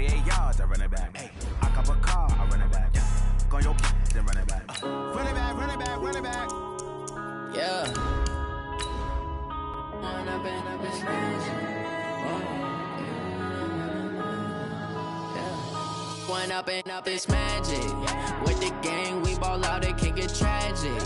48 yards, I run it back. Hey, I cop a car, I run it back. Go your then run it back. Run it back, run it back, run it back. Yeah. When I've been up his face. When up and up is magic. With the gang, we ball out, it can get tragic.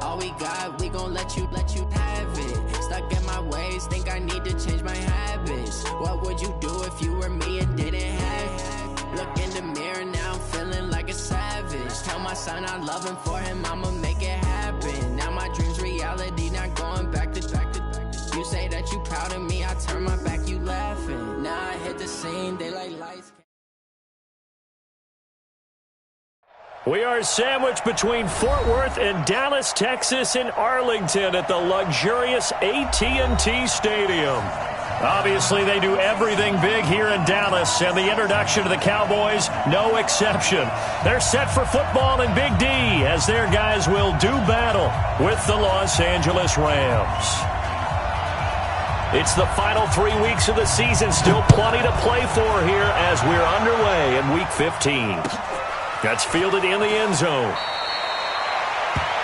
All we got, we gon' let you have it. Stuck in my ways, think I need to change my habits. What would you do if you were me and didn't have it? Look in the mirror, now I'm feeling like a savage. Tell my son I love him, for him I'ma make it happen. Now my dream's reality, not going back to. You say that you proud of me, I turn my back, you laughing. Now I hit the scene, they like lights. We are sandwiched between Fort Worth and Dallas, Texas, and Arlington at the luxurious AT&T Stadium. Obviously, they do everything big here in Dallas, and the introduction to the Cowboys, no exception. They're set for football in Big D, as their guys will do battle with the Los Angeles Rams. It's the final 3 weeks of the season, still plenty to play for here as we're underway in Week 15. That's fielded in the end zone.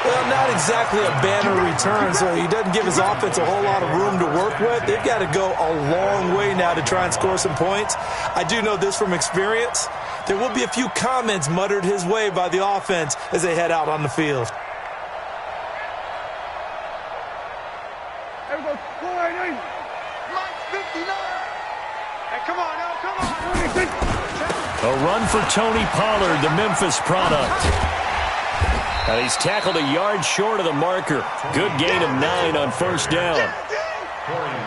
Well, not exactly a banner return, so he doesn't give his offense a whole lot of room to work with. They've got to go a long way now to try and score some points. I do know this from experience. There will be a few comments muttered his way by the offense as they head out on the field. There we go. Mike 59. Hey, come on now, come on. A run for Tony Pollard, the Memphis product. And he's tackled a yard short of the marker. Good gain of 9 on first down.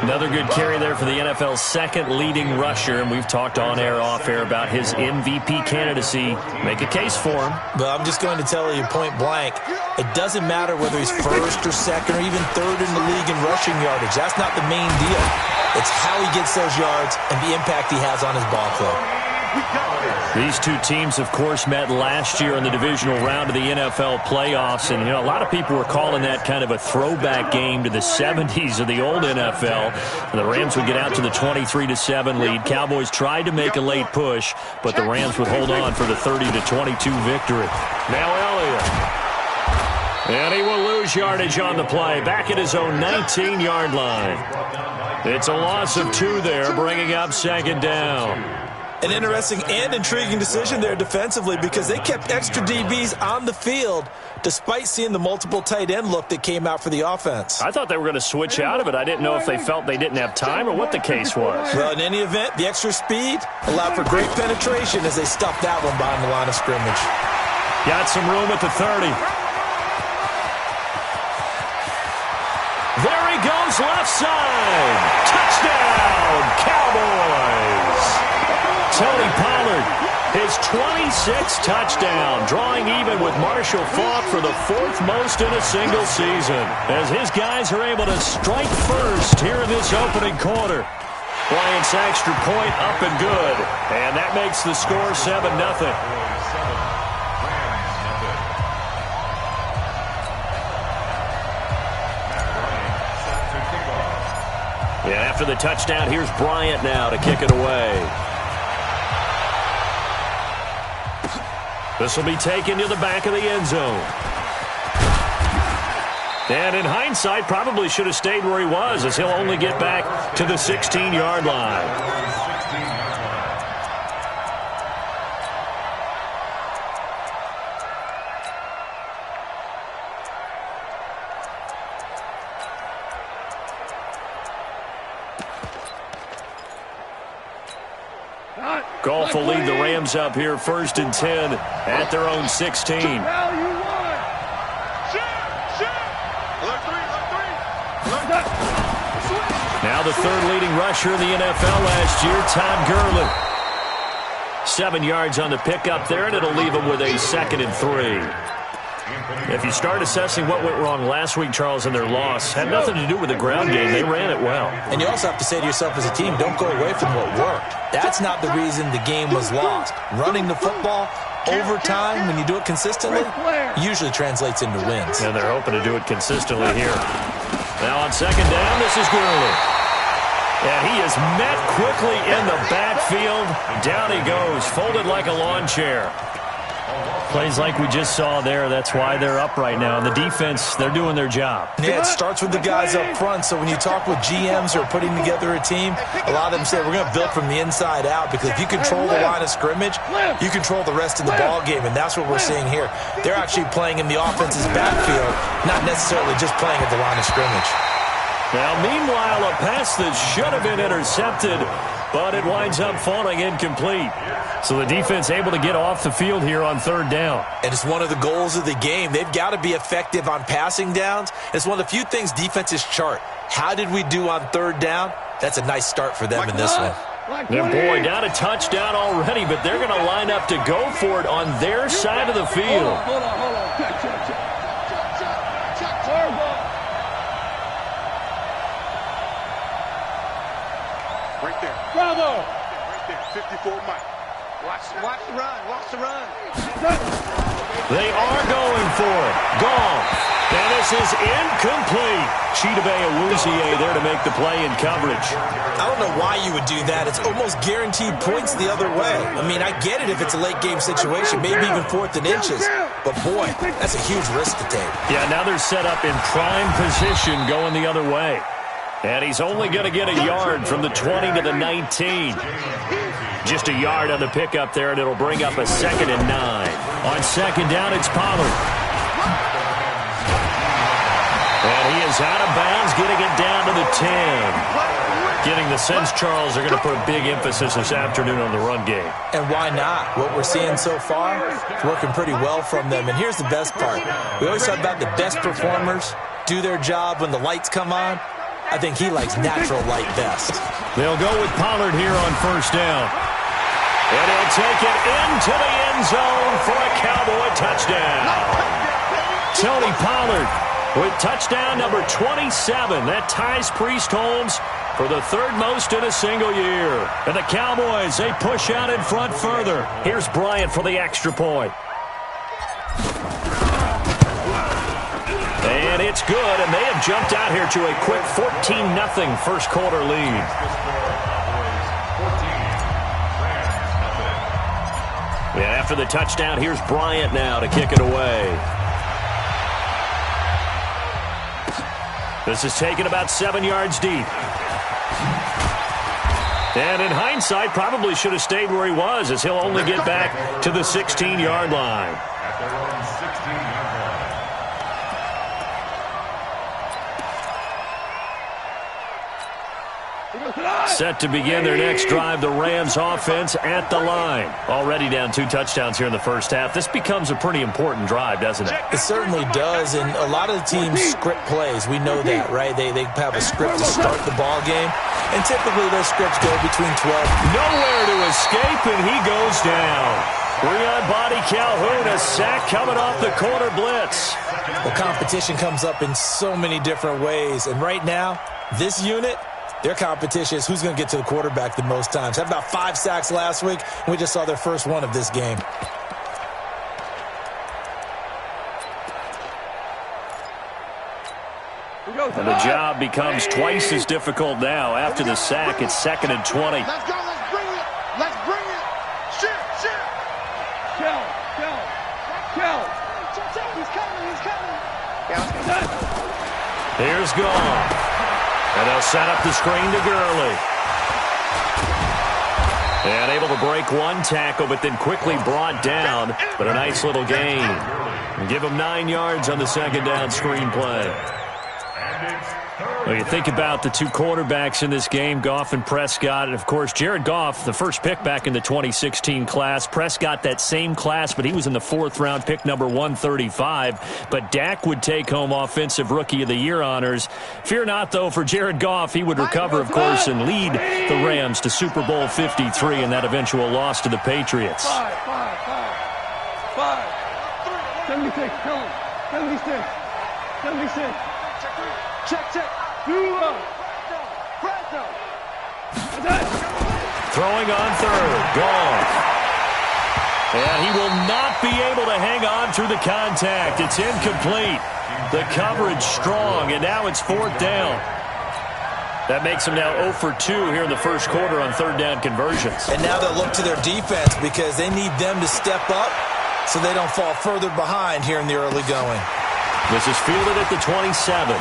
Another good carry there for the NFL's second leading rusher, and we've talked on air, off air about his MVP candidacy. Make a case for him. But I'm just going to tell you point blank, it doesn't matter whether he's first or second or even third in the league in rushing yardage. That's not the main deal. It's how he gets those yards and the impact he has on his ball club. These two teams, of course, met last year in the divisional round of the NFL playoffs, and a lot of people were calling that kind of a throwback game to the 70s of the old NFL. And the Rams would get out to the 23-7 lead. Cowboys tried to make a late push, but the Rams would hold on for the 30-22 victory. Now Elliott. And he will lose yardage on the play, back at his own 19-yard line. It's a loss of 2 there, bringing up second down. An interesting and intriguing decision there defensively, because they kept extra DBs on the field despite seeing the multiple tight end look that came out for the offense. I thought they were going to switch out of it. I didn't know if they felt they didn't have time or what the case was. Well, in any event, the extra speed allowed for great penetration as they stuffed that one behind the line of scrimmage. Got some room at the 30. There he goes, left side. Touchdown, Cowboys. Tony Pollard, his 26th touchdown, drawing even with Marshall Faulk for the 4th most in a single season, as his guys are able to strike first here in this opening quarter. Bryant's extra point up and good, and that makes the score 7-0. And after the touchdown, here's Bryant now to kick it away. This will be taken to the back of the end zone. And in hindsight, probably should have stayed where he was, as he'll only get back to the 16-yard line. Goff will lead the Rams up here 1st and 10 at their own 16. Now the 3rd leading rusher in the NFL last year, Todd Gurley. 7 yards on the pickup there, and it'll leave him with a 2nd and 3. If you start assessing what went wrong last week, Charles, in their loss, had nothing to do with the ground game. They ran it well. And you also have to say to yourself as a team, don't go away from what worked. That's not the reason the game was lost. Running the football over time, when you do it consistently, usually translates into wins. And they're hoping to do it consistently here. Now on 2nd down, this is Gurley. And he is met quickly in the backfield. Down he goes, folded like a lawn chair. Plays like we just saw there. That's why they're up right now. And the defense, they're doing their job. Yeah, it starts with the guys up front. So when you talk with GMs who are putting together a team, a lot of them say we're going to build from the inside out, because if you control the line of scrimmage, you control the rest of the ball game, and that's what we're seeing here. They're actually playing in the offense's backfield, not necessarily just playing at the line of scrimmage. Now, meanwhile, a pass that should have been intercepted, but it winds up falling incomplete. So the defense able to get off the field here on third down. And it's one of the goals of the game. They've got to be effective on passing downs. It's one of the few things defenses chart. How did we do on third down? That's a nice start for them in this one. And boy, down a touchdown already, but they're going to line up to go for it on their side of the field. Hold on. Right there. Bravo. Right there. 54 Mike. Watch the run. They are going for it. Goff. And this is incomplete. Chidobe Awuzie there to make the play in coverage. I don't know why you would do that. It's almost guaranteed points the other way. I mean, I get it if it's a late game situation, maybe even 4th and inches. But boy, that's a huge risk to take. Yeah, now they're set up in prime position going the other way. And he's only going to get a yard from the 20 to the 19. Just a yard on the pickup there, and it'll bring up a 2nd and 9. On second down, it's Pollard. And he is out of bounds, getting it down to the 10. Getting the sense, Charles, they're going to put a big emphasis this afternoon on the run game. And why not? What we're seeing so far is working pretty well from them. And here's the best part. We always talk about the best performers do their job when the lights come on. I think he likes natural light best. They'll go with Pollard here on first down. And he'll take it into the end zone for a Cowboy touchdown. Tony Pollard with touchdown number 27. That ties Priest Holmes for the 3rd most in a single year. And the Cowboys, they push out in front further. Here's Bryant for the extra point. And it's good, and they have jumped out here to a quick 14-0 first quarter lead. And after the touchdown, here's Bryant now to kick it away. This is taken about 7 yards deep. And in hindsight, probably should have stayed where he was, as he'll only get back to the 16-yard line. Set to begin their next drive, the Rams offense at the line. Already down 2 touchdowns here in the first half. This becomes a pretty important drive, doesn't it? It certainly does, and a lot of the teams script plays. We know that, right? They have a script to start the ball game, and typically those scripts go between 12. Nowhere to escape, and he goes down. Breon Body Calhoun, a sack coming off the corner blitz. Well, competition comes up in so many different ways, and right now, this unit, their competition is who's going to get to the quarterback the most times. Had about 5 sacks last week, and we just saw their first one of this game. And the job becomes twice as difficult now. After the sack, it's 2nd and 20. Let's go. Let's bring it. Shit. Kill. He's coming. Here's Goff. And they'll set up the screen to Gurley. And able to break one tackle, but then quickly brought down. But a nice little gain. And give him 9 yards on the second down screen play. Well, you think about the 2 quarterbacks in this game, Goff and Prescott. And, of course, Jared Goff, the first pick back in the 2016 class. Prescott, that same class, but he was in the 4th round, pick number 135. But Dak would take home Offensive Rookie of the Year honors. Fear not, though, for Jared Goff. He would recover, of course, and lead the Rams to Super Bowl 53 and that eventual loss to the Patriots. 5. 76. Tell him. 76. Check. Throwing on third. Goff. And he will not be able to hang on through the contact. It's incomplete. The coverage strong, and now it's 4th down. That makes them now 0 for 2 here in the first quarter on third down conversions. And now they'll look to their defense because they need them to step up so they don't fall further behind here in the early going. This is fielded at the 27.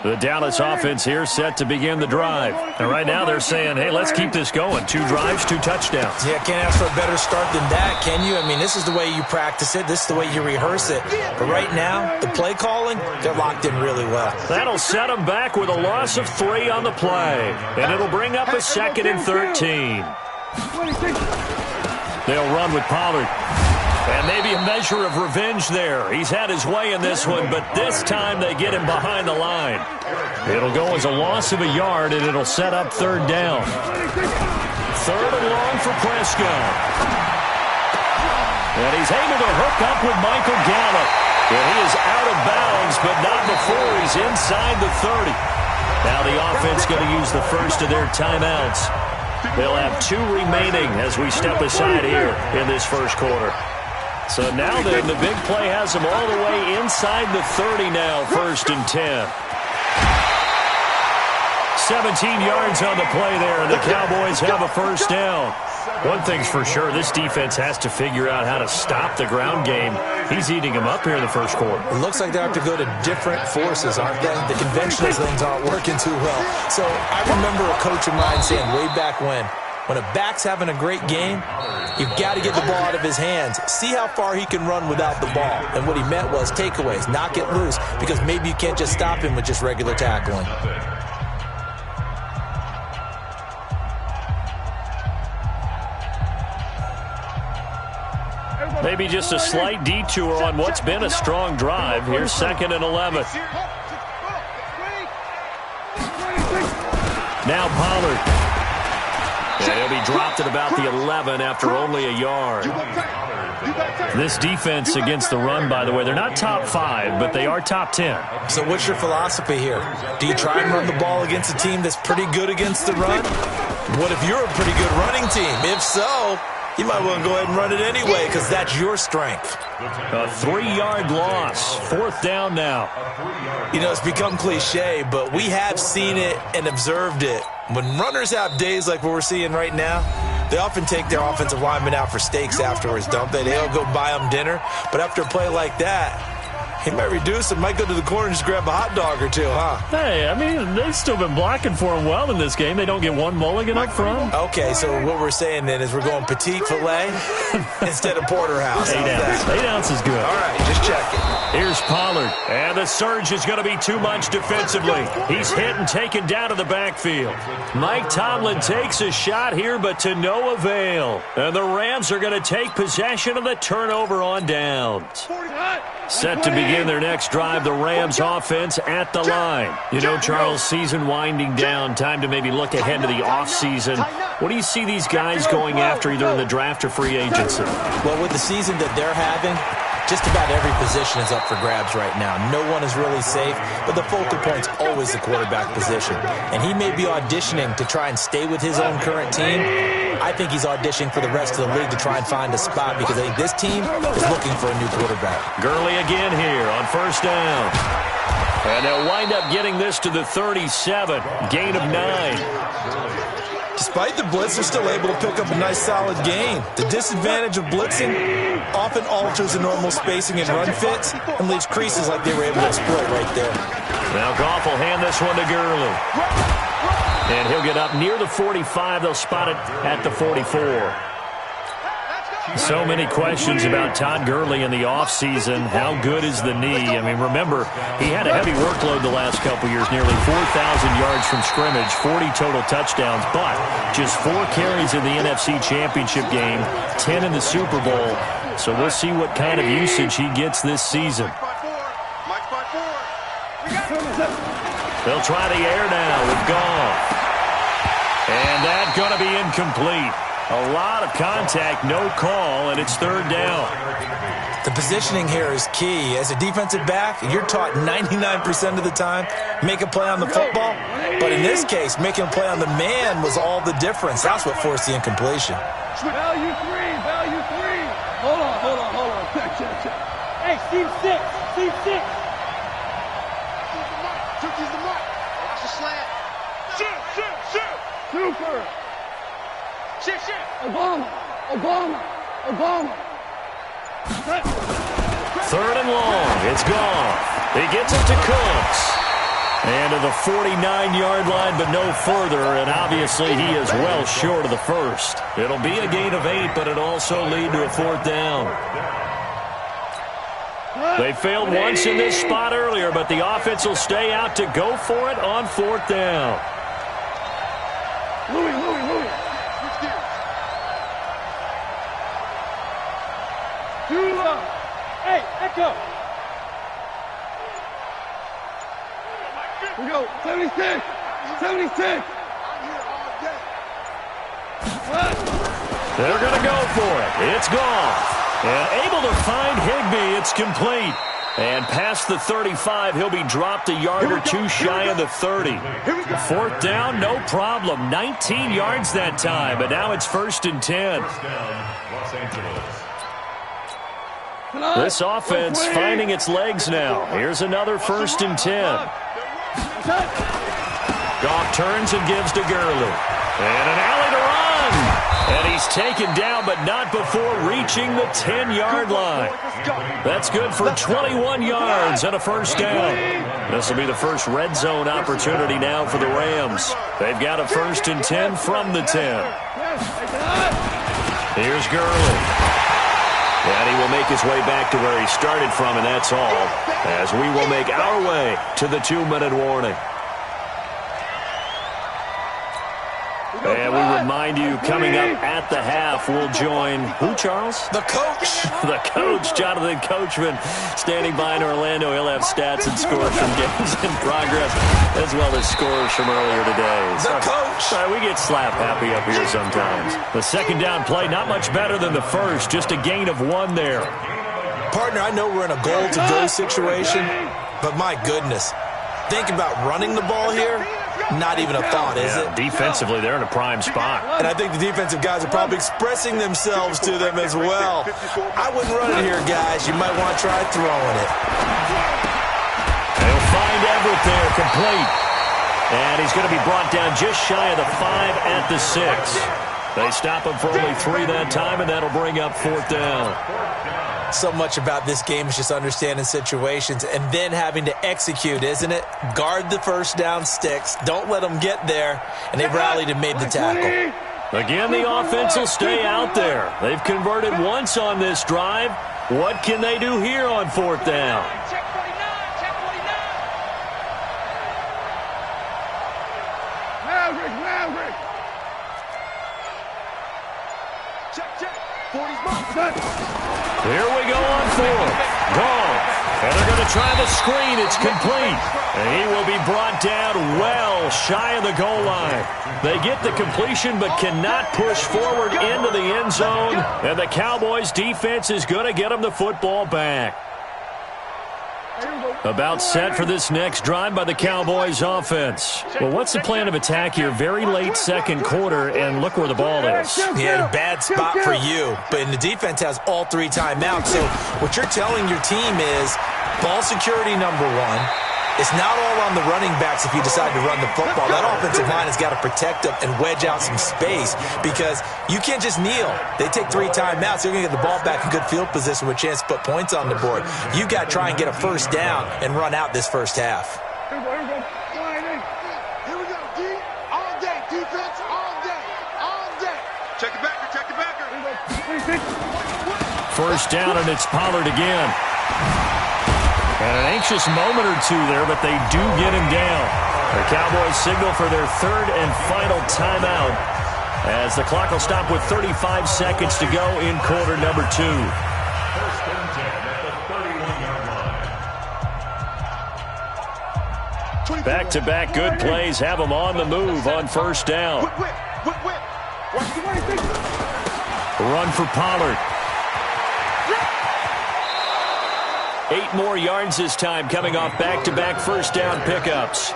The Dallas offense here set to begin the drive. And right now they're saying, hey, let's keep this going. 2 drives, 2 touchdowns. Yeah, can't ask for a better start than that, can you? I mean, this is the way you practice it. This is the way you rehearse it. But right now, the play calling, they're locked in really well. That'll set them back with a loss of 3 on the play. And it'll bring up a 2nd and 13. They'll run with Pollard. And maybe a measure of revenge there. He's had his way in this one, but this time they get him behind the line. It'll go as a loss of a yard, and it'll set up third down. 3rd and long for Prescott. And he's able to hook up with Michael Gallup. And he is out of bounds, but not before he's inside the 30. Now the offense going to use the first of their timeouts. They'll have 2 remaining as we step aside here in this first quarter. So now then, the big play has them all the way inside the 30 now, 1st and 10. 17 yards on the play there, and the Cowboys have a first down. One thing's for sure, this defense has to figure out how to stop the ground game. He's eating them up here in the first quarter. It looks like they have to go to different forces, aren't they? The conventional things aren't working too well. So I remember a coach of mine saying way back when a back's having a great game, you've got to get the ball out of his hands. See how far he can run without the ball. And what he meant was takeaways, knock it loose, because maybe you can't just stop him with just regular tackling. Maybe just a slight detour on what's been a strong drive. Here's 2nd and 11. Now Pollard. And he'll be dropped at about the 11 after only a yard. This defense against the run, by the way, they're not top 5, but they are top 10. So what's your philosophy here? Do you try and run the ball against a team that's pretty good against the run? What if you're a pretty good running team? If so, you might want to go ahead and run it anyway because that's your strength. A 3-yard loss. 4th down now. You know, it's become cliche, but we have seen it and observed it. When runners have days like what we're seeing right now, they often take their offensive linemen out for steaks afterwards, don't they? They'll go buy them dinner. But after a play like that, he might reduce it, might go to the corner and just grab a hot dog or 2, huh? Hey, I mean, they've still been blocking for him well in this game. They don't get one mulligan up front. Okay, so what we're saying then is we're going petite filet instead of porterhouse. 8 ounces. 8 ounces good. All right, just checking. Here's Pollard. And the surge is going to be too much defensively. He's hit and taken down to the backfield. Mike Tomlin takes a shot here, but to no avail. And the Rams are going to take possession of the turnover on downs. Set to begin their next drive, the Rams offense at the line. You know, Charles, season winding down, time to maybe look ahead to the offseason. What do you see these guys going after either in the draft or free agency? Well, with the season that they're having, just about every position is up for grabs right now. No one is really safe, but the focal point's always the quarterback position. And he may be auditioning to try and stay with his own current team. I think he's auditioning for the rest of the league to try and find a spot because I think this team is looking for a new quarterback. Gurley again here on first down. And they'll wind up getting this to the 37. Gain of 9. Despite the blitz, they're still able to pick up a nice solid gain. The disadvantage of blitzing often alters the normal spacing and run fits and leaves creases like they were able to exploit right there. Now Goff will hand this one to Gurley. And he'll get up near the 45. They'll spot it at the 44. So many questions about Todd Gurley in the offseason. How good is the knee? I mean, remember, he had a heavy workload the last couple years, nearly 4,000 yards from scrimmage, 40 total touchdowns, but just 4 carries in the NFC Championship game, 10 in the Super Bowl. So we'll see what kind of usage he gets this season. They'll try the air now with Goff. And that's going to be incomplete. A lot of contact, no call, and it's third down. The positioning here is key. As a defensive back, you're taught 99% of the time, make a play on the football. But in this case, making a play on the man was all the difference. That's what forced the incompletion. Value three. Hold on. Check. Hey, Steve 6. Turkey's the mark. Watch the slant. Shoot. Super. Shit. Obama. Third and long. It's gone. He gets it to Cooks. And to the 49-yard line, but no further. And obviously, he is well short of the first. It'll be a gain of 8, but it'll also lead to a fourth down. They failed once in this spot earlier, but the offense will stay out to go for it on fourth down. Louis. Hey, Echo. We go, 76. They're going to go for it. It's gone. And able to find Higbee. It's complete. And past the 35, he'll be dropped a yard or two shy of the 30. Fourth down, no problem. 19 yards that time, but now it's first and 10. This offense finding its legs now. Here's another first and 10. Goff turns and gives to Gurley. And an alley to run. And he's taken down, but not before reaching the 10-yard line. That's good for 21 yards and a first down. This will be the first red zone opportunity now for the Rams. They've got a first and 10 from the 10. Here's Gurley. And he will make his way back to where he started from, and that's all, as we will make our way to the 2-minute warning. And we remind you, coming up at the half, we'll join who, Charles? The coach. The coach, Jonathan Coachman, standing by in Orlando. He'll have stats and scores from games in progress, as well as scores from earlier today. The coach. We get slap happy up here sometimes. The second down play, not much better than the first, just a gain of 1 there. Partner, I know we're in a goal-to-go situation, but my goodness, think about running the ball here. Not even a thought, is it? Defensively, they're in a prime spot. And I think the defensive guys are probably expressing themselves to them as well. I wouldn't run it here, guys. You might want to try throwing it. They'll find Everett there, complete. And he's going to be brought down just shy of the 5 at the 6. They stop him for only 3 that time, and that'll bring up fourth down. So much about this game is just understanding situations and then having to execute, isn't it? Guard the first down sticks. Don't let them get there. And they rallied and made the tackle. Again, the offense will stay out there. They've converted once on this drive. What can they do here on fourth down? Check 49. Maverick. Check. 40's mark. Here we go on fourth. Gone. And they're going to try the screen. It's complete. And he will be brought down well shy of the goal line. They get the completion but cannot push forward into the end zone. And the Cowboys defense is going to get them the football back. About set for this next drive by the Cowboys offense. Well, what's the plan of attack here? Very late second quarter, and look where the ball is. Yeah, bad spot for you. But the defense has all 3 timeouts. So what you're telling your team is ball security number 1. It's not all on the running backs if you decide to run the football. That offensive line has got to protect them and wedge out some space because you can't just kneel. They take 3 timeouts. They're going to get the ball back in good field position with a chance to put points on the board. You've got to try and get a first down and run out this first half. Here we go, D. All day. Defense, all day. Check the backer. First down, and it's Pollard again. And an anxious moment or two there, but they do get him down. The Cowboys signal for their 3rd and final timeout as the clock will stop with 35 seconds to go in quarter number 2. Back-to-back good plays have them on the move on first down. Whip. Run for Pollard. 8 more yards this time, coming off back-to-back first down pickups.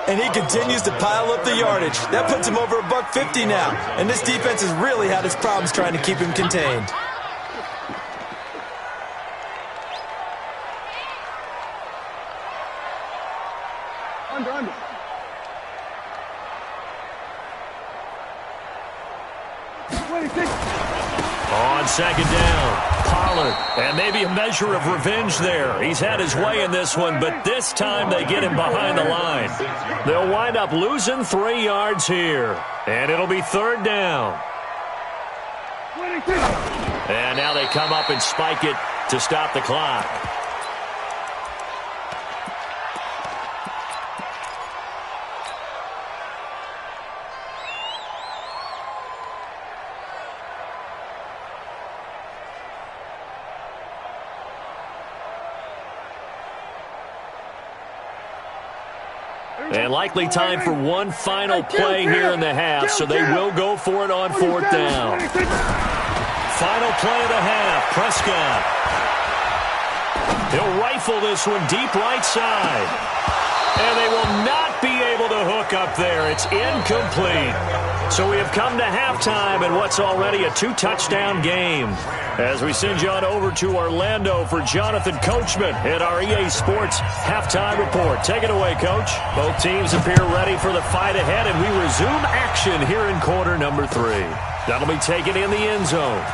And he continues to pile up the yardage. That puts him over $150 now. And this defense has really had its problems trying to keep him contained. Under. On second down, Pollard. And maybe a measure of revenge there. He's had his way in this one, but this time they get him behind the line. They'll wind up losing 3 yards here. And it'll be third down. And now they come up and spike it to stop the clock. And likely time for one final play here in the half, so they will go for it on fourth down. Final play of the half, Prescott. He'll rifle this one deep right side. And they will not be able to hook up there. It's incomplete. So we have come to halftime in what's already a 2-touchdown game. As we send you on over to Orlando for Jonathan Coachman at our EA Sports Halftime Report. Take it away, Coach. Both teams appear ready for the fight ahead, and we resume action here in quarter number 3. That'll be taken in the end zone.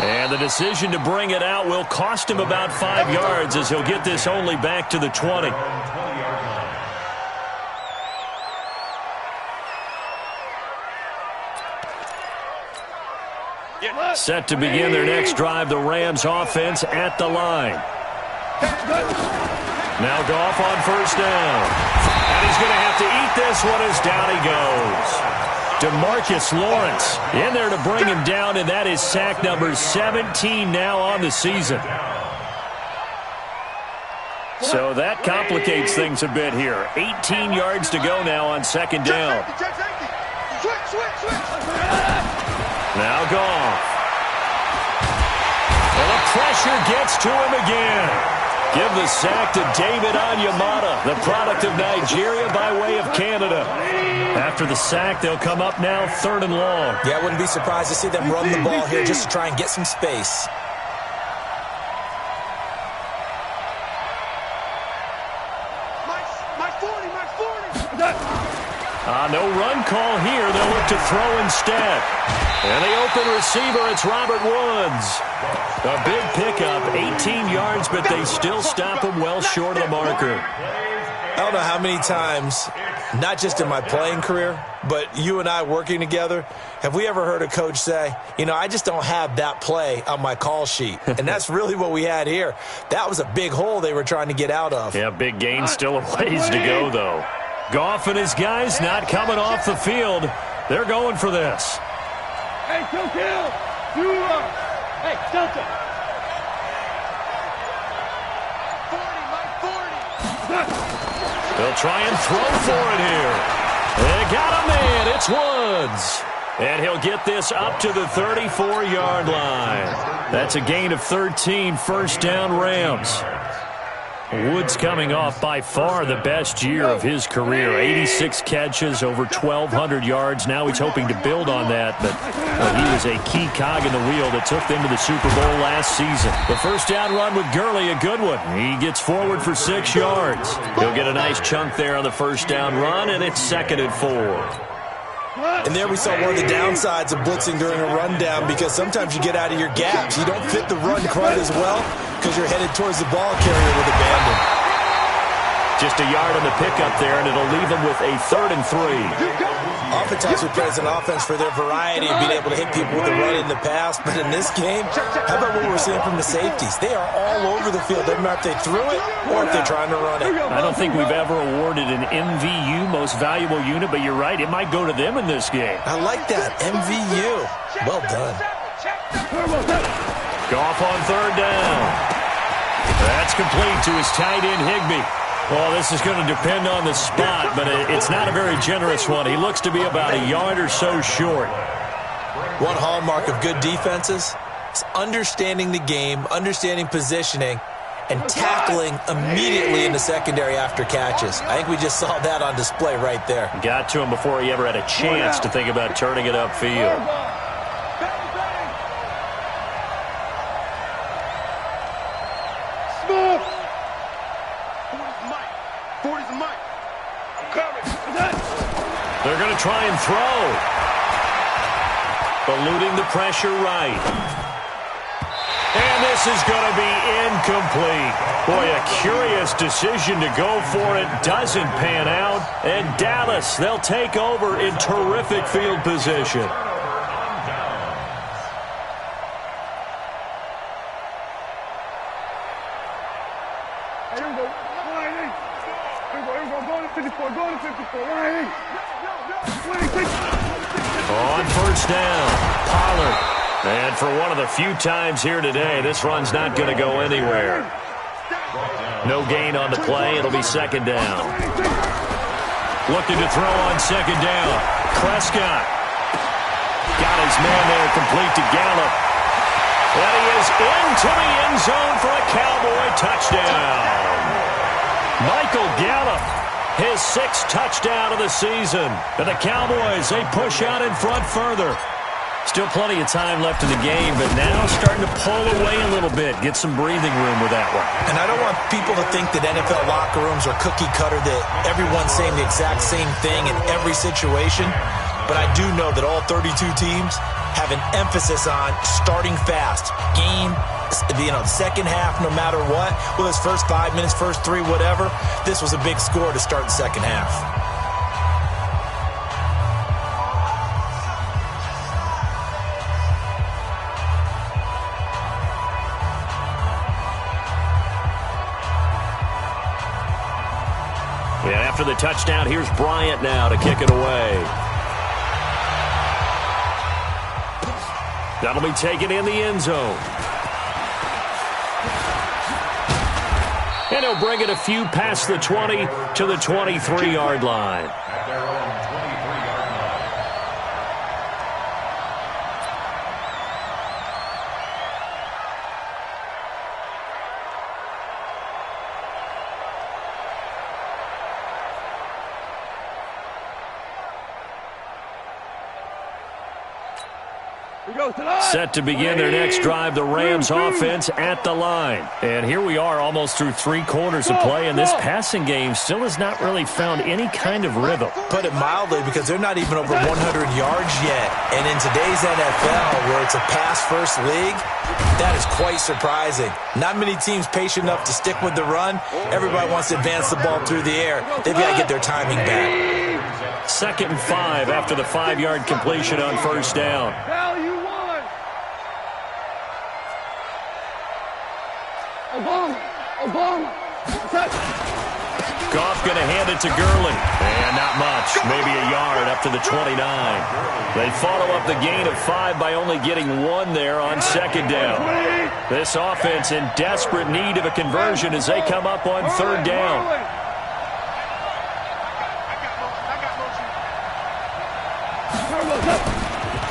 And the decision to bring it out will cost him about 5 yards as he'll get this only back to the 20. Set to begin their next drive, the Rams offense at the line. Now Goff on first down. And he's going to have to eat this one as down he goes. DeMarcus Lawrence in there to bring him down, and that is sack number 17 now on the season. So that complicates things a bit here. 18 yards to go now on second down. Now Goff. And the pressure gets to him again. Give the sack to David Onyemata, the product of Nigeria by way of Canada. After the sack, they'll come up now third and long. Yeah, I wouldn't be surprised to see them run the ball here just to try and get some space. No run call here. They'll look to throw instead. And the open receiver, it's Robert Woods. A big pickup, 18 yards, but they still stop him well short of the marker. I don't know how many times, not just in my playing career, but you and I working together, have we ever heard a coach say, you know, I just don't have that play on my call sheet. And that's really what we had here. That was a big hole they were trying to get out of. Yeah, big gain, still a ways to go, though. Goff and his guys not coming off the field. They're going for this. Hey, kill. Hey, Delta. 40. They'll try and throw for it here. They got a man. It's Woods. And he'll get this up to the 34-yard line. That's a gain of 13, first down Rams. Woods coming off by far the best year of his career. 86 catches, over 1,200 yards. Now he's hoping to build on that, but he was a key cog in the wheel that took them to the Super Bowl last season. The first down run with Gurley, a good one. He gets forward for 6 yards. He'll get a nice chunk there on the first down run, and it's 2nd and 4. And there we saw one of the downsides of blitzing during a rundown, because sometimes you get out of your gaps. You don't fit the run quite as well because you're headed towards the ball carrier with abandon. Just a yard on the pickup there, and it'll leave them with a 3rd and 3. Oftentimes we praise an offense for their variety of being able to hit people with the run in the past, but in this game, how about what we're seeing from the safeties? They are all over the field. Doesn't matter if they threw it or if they're trying to run it. I don't think we've ever awarded an MVU, most valuable unit, but you're right, it might go to them in this game. I like that, MVU. Well done. Goff on 3rd down. That's complete to his tight end, Higbee. Well, this is going to depend on the spot, but it's not a very generous one. He looks to be about a yard or so short. One hallmark of good defenses is understanding the game, understanding positioning, and tackling immediately in the secondary after catches. I think we just saw that on display right there. Got to him before he ever had a chance to think about turning it upfield. They're going to try and throw. Eluding the pressure right. And this is going to be incomplete. Boy, a curious decision to go for it. Doesn't pan out. And Dallas, they'll take over in terrific field position. On first down, Pollard. And for one of the few times here today, this run's not going to go anywhere. No gain on the play. It'll be second down. Looking to throw on second down. Prescott. Got his man there, complete to Gallup. And he is into the end zone for a Cowboy touchdown. Michael Gallup, his 6th touchdown of the season. And the Cowboys, they push out in front further. Still plenty of time left in the game, but now starting to pull away a little bit. Get some breathing room with that one. And I don't want people to think that NFL locker rooms are cookie cutter, that everyone's saying the exact same thing in every situation. But I do know that all 32 teams have an emphasis on starting fast. Game, second half, no matter what. Well, it's first 5 minutes, first 3, whatever. This was a big score to start the second half. Yeah, after the touchdown, here's Bryant now to kick it away. That'll be taken in the end zone. And he'll bring it a few past the 20 to the 23-yard line. Set to begin their next drive, the Rams offense at the line. And here we are almost through 3 quarters of play, and this passing game still has not really found any kind of rhythm. Put it mildly, because they're not even over 100 yards yet. And in today's NFL, where it's a pass-first league, that is quite surprising. Not many teams patient enough to stick with the run. Everybody wants to advance the ball through the air. They've got to get their timing back. 2nd and 5 after the 5-yard completion on first down. Goff going to hand it to Gurley. And not much. Maybe a yard up to the 29. They follow up the gain of 5 by only getting 1 there on second down. This offense in desperate need of a conversion as they come up on third down.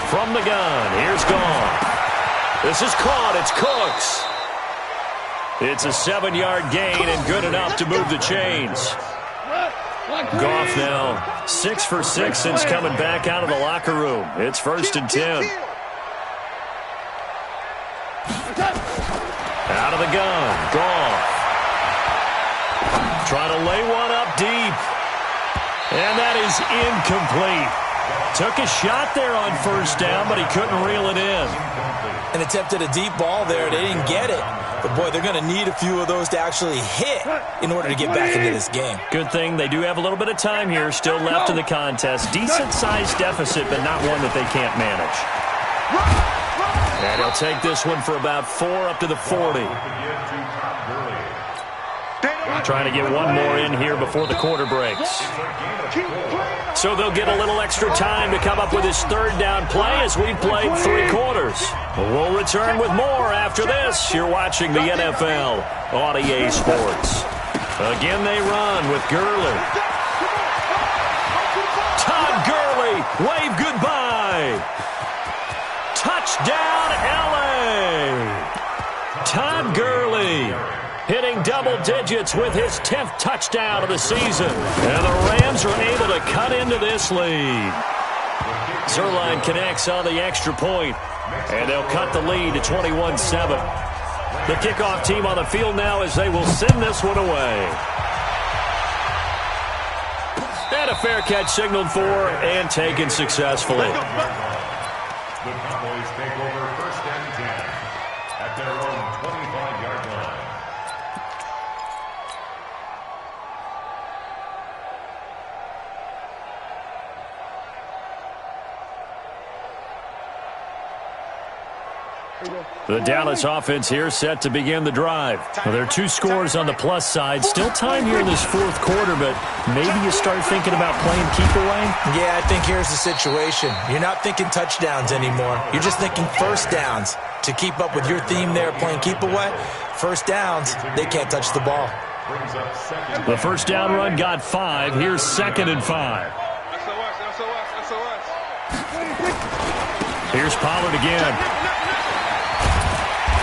From the gun, here's Goff. This is caught. It's Cooks. It's a 7-yard gain and good enough to move the chains. Goff now 6 for 6 since coming back out of the locker room. It's 1st and 10. Out of the gun, Goff. Trying to lay one up deep. And that is incomplete. Took a shot there on first down, but he couldn't reel it in. And attempted a deep ball there. They didn't get it. But, boy, they're going to need a few of those to actually hit in order to get back into this game. Good thing they do have a little bit of time here still left in the contest. Decent-sized deficit, but not one that they can't manage. And he'll take this one for about 4 up to the 40. Trying to get one more in here before the quarter breaks. So they'll get a little extra time to come up with his 3rd down play as we've played 3 quarters. We'll return with more after this. You're watching the NFL on EA Sports. Again they run with Gurley. Todd Gurley, wave goodbye. Touchdown, L.A. Todd Gurley hitting double digits with his 10th touchdown of the season. And the Rams are able to cut into this lead. Zerline connects on the extra point, and they'll cut the lead to 21-7. The kickoff team on the field now as they will send this one away. And a fair catch signaled for and taken successfully. The Cowboys take over 1st and 10 at their own 25-yard line. The Dallas offense here set to begin the drive. Well, there are 2 scores on the plus side. Still time here in this 4th quarter, but maybe you start thinking about playing keep away? Yeah, I think here's the situation. You're not thinking touchdowns anymore. You're just thinking first downs. To keep up with your theme there, playing keep away, first downs, they can't touch the ball. The first down run got 5. Here's 2nd and 5. Here's Pollard again.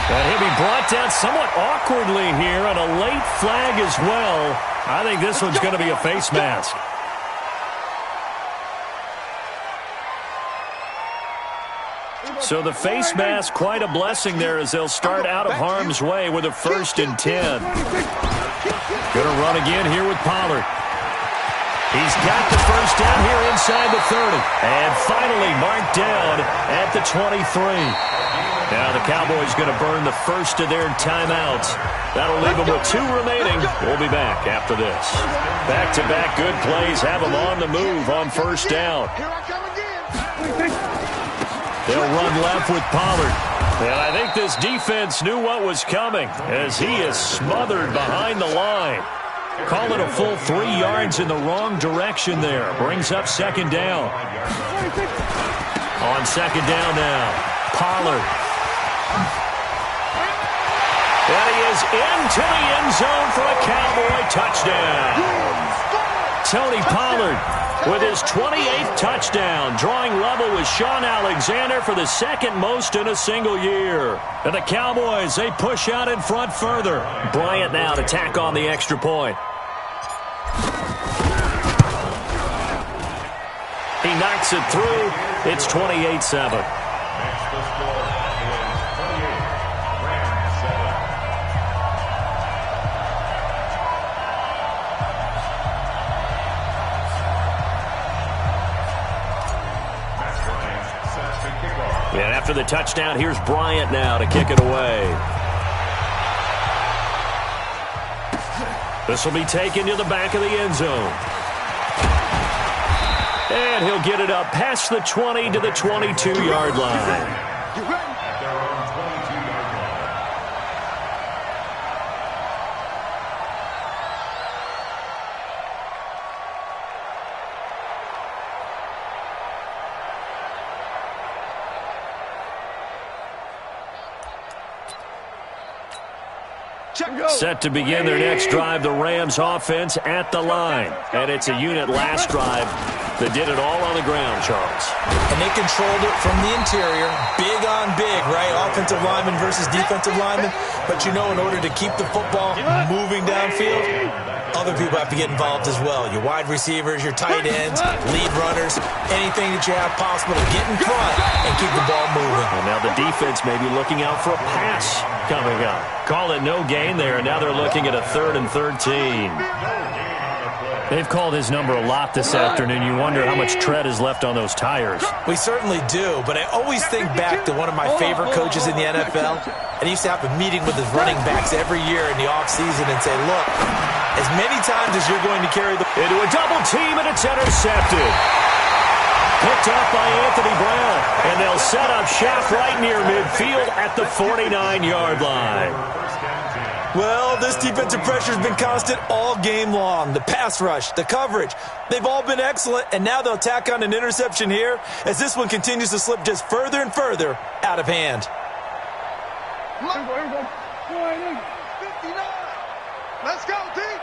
And he'll be brought down somewhat awkwardly here on a late flag as well. I think this one's going to be a face mask. So the face mask, quite a blessing there as they'll start out of harm's way with a 1st and 10. Going to run again here with Pollard. He's got the first down here inside the 30. And finally marked down at the 23. Now the Cowboys going to burn the first of their timeouts. That'll leave them with 2 remaining. We'll be back after this. Back-to-back good plays have them on the move on 1st down. They'll run left with Pollard. And I think this defense knew what was coming as he is smothered behind the line. Call it a full 3 yards in the wrong direction there. Brings up 2nd down. On 2nd down now, Pollard. And he is into the end zone for a Cowboy touchdown. Tony Pollard with his 28th touchdown, drawing level with Sean Alexander for the 2nd most in a single year. And the Cowboys, they push out in front further. Bryant now to tack on the extra point. He knocks it through. It's 28-7. And after the touchdown, here's Bryant now to kick it away. This will be taken to the back of the end zone. And he'll get it up past the 20 to the 22-yard line. Set to begin their next drive, the Rams offense at the line. And it's a unit last drive that did it all on the ground, Charles. And they controlled it from the interior, big on big, right? Offensive lineman versus defensive lineman. But you know, in order to keep the football moving downfield, other people have to get involved as well. Your wide receivers, your tight ends, lead runners, anything that you have possible to get in front and keep the ball moving. And now the defense may be looking out for a pass coming up. Call it no gain there, and now they're looking at a 3rd and 13. They've called his number a lot this afternoon. You wonder how much tread is left on those tires. We certainly do, but I always think back to one of my favorite coaches in the NFL. And he used to have a meeting with his running backs every year in the offseason and say, look, as many times as you're going to carry the... Into a double team, and it's intercepted. Picked up by Anthony Brown, and they'll set up shop right near midfield at the 49-yard line. Well, this defensive pressure has been constant all game long. The pass rush, the coverage, they've all been excellent, and now they'll tack on an interception here as this one continues to slip just further and further out of hand. 59. Let's go, team.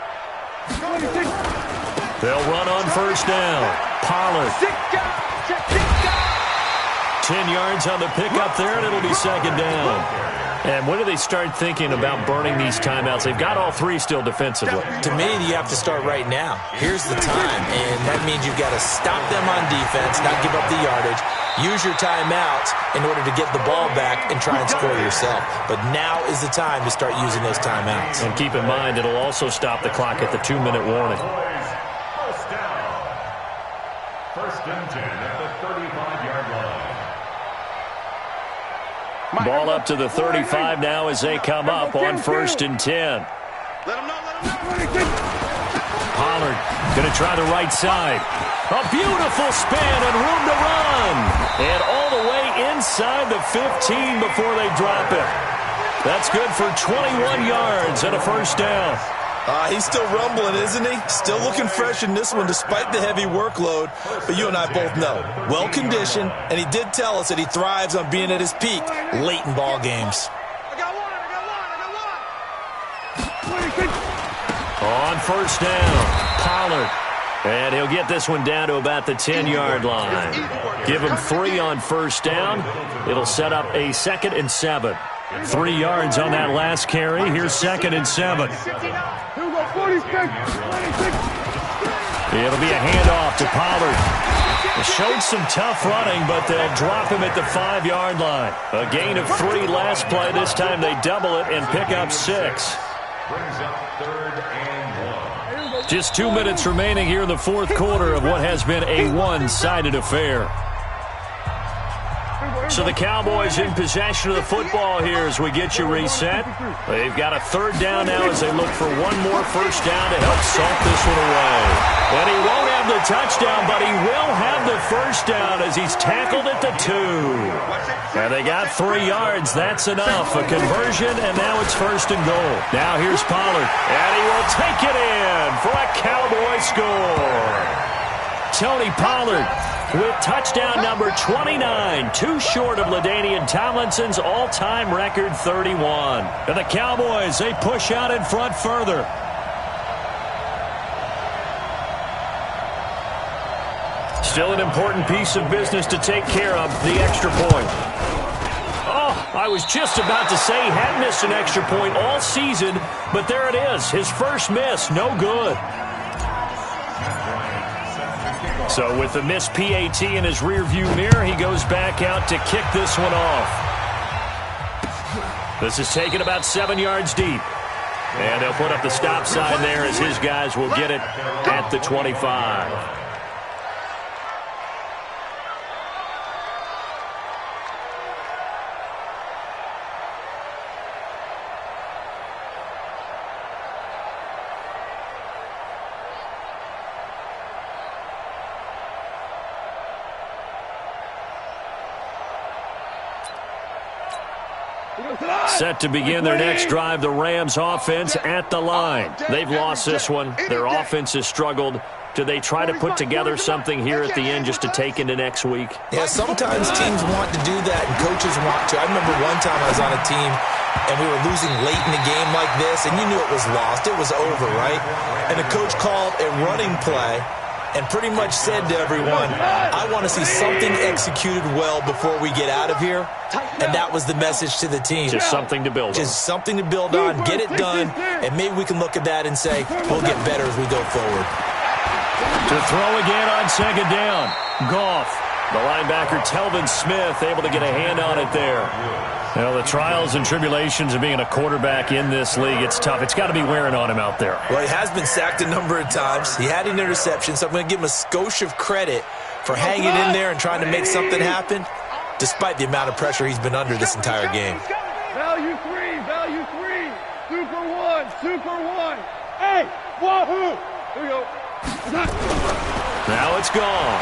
They'll run on first down. Pollard. 10 yards on the pickup there, and it'll be second down. And when do they start thinking about burning these timeouts? They've got all three still defensively. To me, you have to start right now. Here's the time, and that means you've got to stop them on defense, not give up the yardage, use your timeouts in order to get the ball back and try and score yourself. But now is the time to start using those timeouts. And keep in mind, it'll also stop the clock at the 2-minute warning. First down. First and 10 at the 35-yard line. Ball up to the 35 now as they come up on first and 10. Let him know. Pollard going to try the right side. A beautiful spin and room to run. And all the way inside the 15 before they drop it. That's good for 21 yards and a first down. He's still rumbling, isn't he? Still looking fresh in this one despite the heavy workload. But you and I both know, well-conditioned, and he did tell us that he thrives on being at his peak late in ball games. I got one. On first down, Pollard. And he'll get this one down to about the 10-yard line. Give him 3 on first down. It'll set up a 2nd and 7. 3 yards on that last carry. Here's 2nd and 7. It'll be a handoff to Pollard. It showed some tough running, but they'll drop him at the 5-yard line. A gain of 3 last play. This time they double it and pick up 6. Brings up 3rd and 1. Just 2 minutes remaining here in the fourth quarter of what has been a one-sided affair. So the Cowboys in possession of the football here as we get you reset. They've got a 3rd down now as they look for one more first down to help salt this one away. And he won't have the touchdown, but he will have the first down as he's tackled at the 2. And they got 3 yards. That's enough. A conversion, and now it's 1st and goal. Now here's Pollard, and he will take it in for a Cowboy score. Tony Pollard with touchdown number 29, too short of LaDainian Tomlinson's all-time record 31. And the Cowboys, they push out in front further. Still an important piece of business to take care of, the extra point. Oh, I was just about to say he hadn't missed an extra point all season, but there it is, his first miss, no good. So with the missed PAT in his rearview mirror, he goes back out to kick this one off. This is taken about 7 yards deep. And they'll put up the stop sign there as his guys will get it at the 25. Set to begin their next drive, the Rams offense at the line. They've lost this one. Their offense has struggled. Do they try to put together something here at the end just to take into next week? Yeah, sometimes teams want to do that and coaches want to. I remember one time I was on a team and we were losing late in the game like this, and you knew it was lost. It was over, right? And the coach called a running play and pretty much said to everyone, I want to see something executed well before we get out of here. And that was the message to the team. Just something to build on. Just something to build on, get it done, and maybe we can look at that and say, we'll get better as we go forward. To throw again on 2nd down. Goff. The linebacker, Telvin Smith, able to get a hand on it there. Well, the trials and tribulations of being a quarterback in this league, it's tough. It's got to be wearing on him out there. Well, he has been sacked a number of times. He had an interception, so I'm going to give him a skosh of credit for hanging in there and trying to make something happen, despite the amount of pressure he's been under this entire game. Value 3, value 3. Super 1, super 1. Hey, wahoo! Here we go. Now it's gone.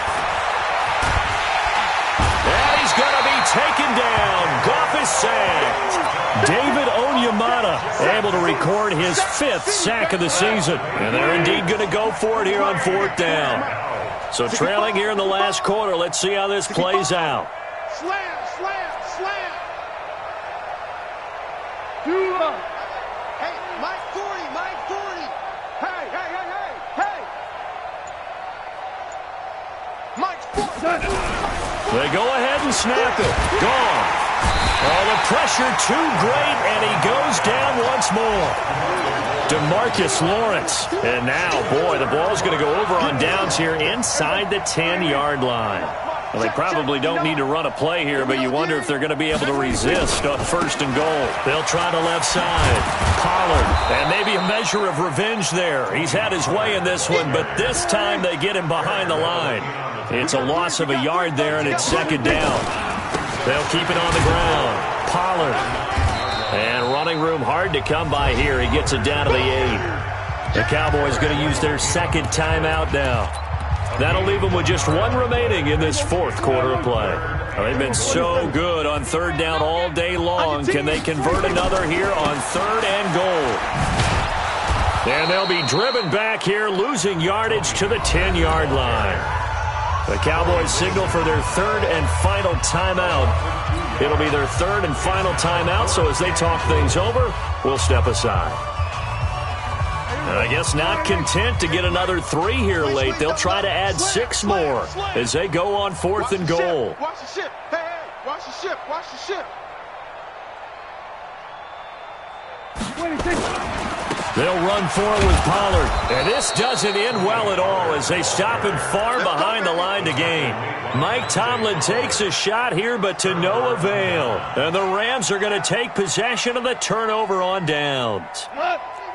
And he's going to be taken down. Goff is sacked. David Onyemata able to record his 5th sack of the season. And they're indeed going to go for it here on 4th down. So trailing here in the last quarter. Let's see how this plays out. Slam, slam, slam. Dula. Hey, Mike 40, Mike 40. Hey, hey, hey, hey. They go ahead and snap it. Gone. Oh, the pressure too great, and he goes down once more. DeMarcus Lawrence. And now, boy, the ball's going to go over on downs here inside the 10-yard line. Well, they probably don't need to run a play here, but you wonder if they're going to be able to resist on 1st and goal. They'll try the left side. Pollard, and maybe a measure of revenge there. He's had his way in this one, but this time they get him behind the line. It's a loss of a yard there, and it's 2nd down. They'll keep it on the ground. Pollard. And running room hard to come by here. He gets it down to the 8. The Cowboys going to use their 2nd timeout now. That'll leave them with just 1 remaining in this 4th quarter of play. They've been so good on 3rd down all day long. Can they convert another here on 3rd and goal? And they'll be driven back here, losing yardage to the 10-yard line. The Cowboys signal for their 3rd and final timeout. It'll be their 3rd and final timeout, so as they talk things over, we'll step aside. And I guess not content to get another 3 here late. They'll try to add 6 more as they go on 4th and goal. Watch the ship. Hey, watch the ship. Watch the ship. They'll run forward with Pollard. And this doesn't end well at all as they stop him far behind the line to gain. Mike Tomlin takes a shot here, but to no avail. And the Rams are going to take possession of the turnover on downs.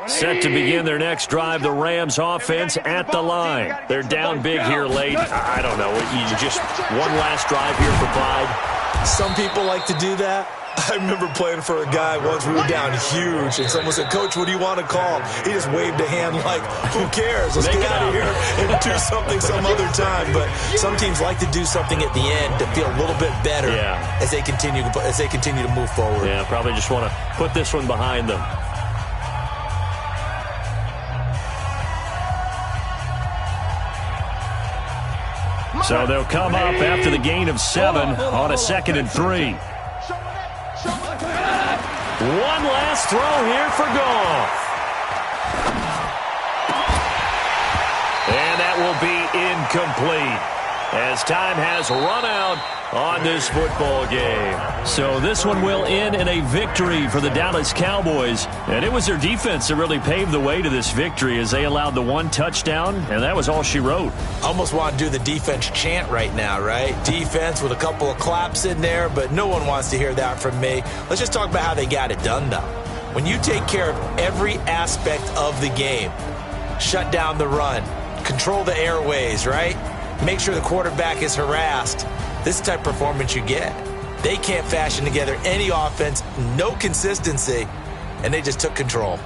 Set to begin their next drive, the Rams offense at the line. They're down big here late. I don't know. You just one last drive here for pride. Some people like to do that. I remember playing for a guy once. We were down huge, and someone said, "Coach, what do you want to call?" He just waved a hand like, "Who cares? Let's get out of here and do something some other time." But some teams like to do something at the end to feel a little bit better as they continue to move forward. Yeah, probably just want to put this one behind them. So they'll come up after the gain of 7 on a 2nd and 3. One last throw here for Goff. And that will be incomplete as time has run out on this football game. So this one will end in a victory for the Dallas Cowboys. And it was their defense that really paved the way to this victory as they allowed the 1 touchdown, and that was all she wrote. Almost want to do the defense chant right now, right? Defense with a couple of claps in there, but no one wants to hear that from me. Let's just talk about how they got it done, though. When you take care of every aspect of the game, shut down the run, control the airways, right? Make sure the quarterback is harassed. This type of performance you get. They can't fashion together any offense, no consistency, and they just took control.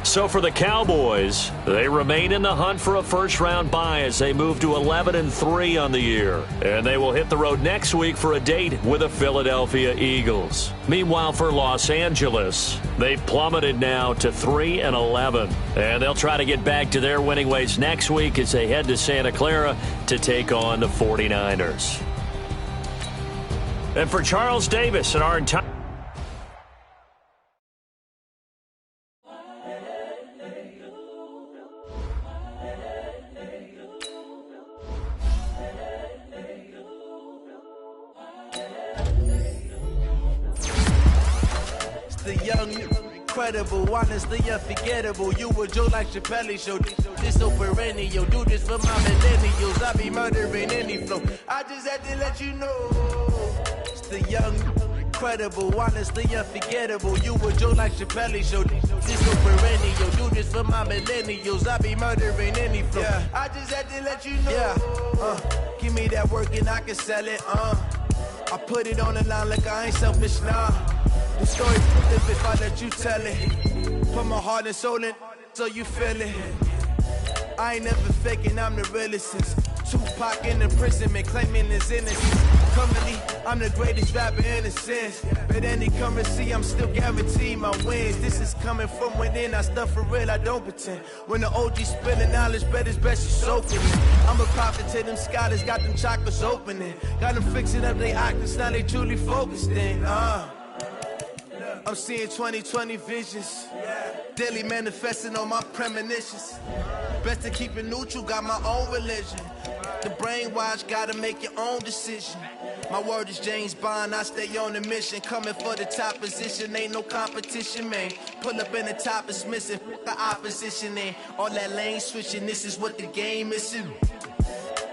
So for the Cowboys, they remain in the hunt for a first-round bye as they move to 11-3 on the year. And they will hit the road next week for a date with the Philadelphia Eagles. Meanwhile, for Los Angeles, they've plummeted now to 3-11. And they'll try to get back to their winning ways next week as they head to Santa Clara to take on the 49ers. And for Charles Davis and our entire... The young, incredible, honestly unforgettable. You a Joe like Chappelle show. This so perennial. Do this for my millennials. I be murdering any flow. I just had to let you know. It's the young, incredible, honestly unforgettable. You a Joe like Chappelle show. This so perennial. Do this for my millennials. I be murdering any flow. I just had to let you know. Give me that work and I can sell it. I put it on the line like I ain't selfish, nah. The story flip if I let you tell it. Put my heart and soul in so you feel it. I ain't never faking, I'm the realest since Tupac in imprisonment, claiming his innocence. Currently, I'm the greatest rapper in a sense. But any currency, I'm still guaranteed my wins. This is coming from within, I stuff for real, I don't pretend. When the OG spilling knowledge, bet it's best you soaking it. I'm a prophet to them scholars, got them chakras opening. Got them fixing up they octaves, now they truly focused in. I'm seeing 20/20 visions. Daily manifesting on my premonitions. Best to keep it neutral, got my own religion. The brainwash, gotta make your own decision. My word is James Bond, I stay on the mission. Coming for the top position, ain't no competition, man. Pull up in the top is missing, the opposition in. All that lane switching, this is what the game is in.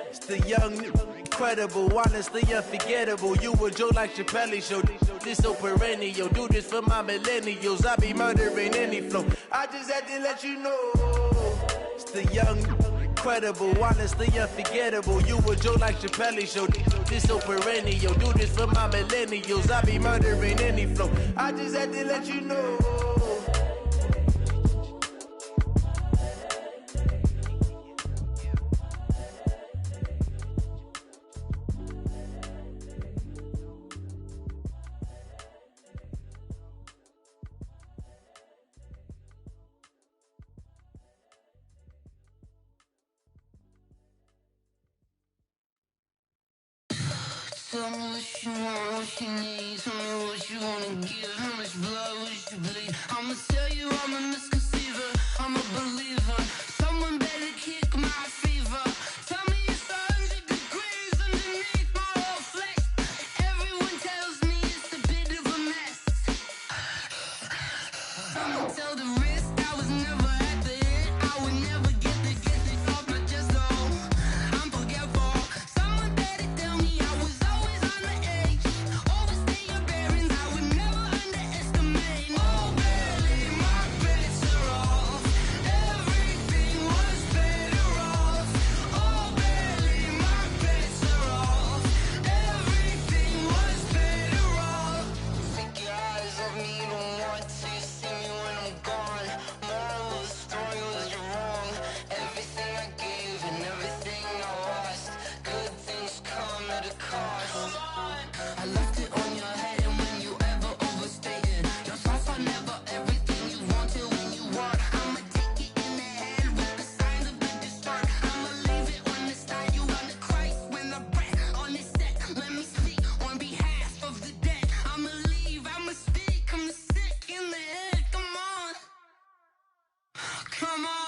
It's the young, incredible, honestly unforgettable. You a joke like Chappelle show. This so perennial, do this for my millennials. I be murdering any flow. I just had to let you know. It's the young, incredible, honestly unforgettable. You a joke like Chappelle show. This so perennial, do this for my millennials. I be murdering any flow. I just had to let you know. Tell me what you want, what you need. Tell me what you wanna give. How much blood would you bleed? I'ma tell you I'm a misconceiver. I'm a believer. Someone better kick my fever. Tell me it's 100 degrees underneath my whole flesh. Everyone tells me it's a bit of a mess. I'ma tell the risk I was never at the end. I would never get it off my chest though. I'm forgetful. Someone better tell me I was always on the edge. Overstay your bearings, I would never underestimate. Oh, barely, my bets are off. Everything was better off. Oh, barely, my bets are off. Everything was better off. Take your eyes off me, don't want to see me when I'm gone. Moral of the story was you're wrong. Everything I gave and everything I lost. Good things come at a cost. I left it on your head, and when you ever overstay it, your thoughts are never everything you wanted when you want. I'ma take it in the head with the signs of the distort. I'ma leave it on the side, you on the Christ when the breath on this set. Let me speak on behalf of the dead. I'ma leave, I'ma speak, I'm sick in the head. Come on, come on.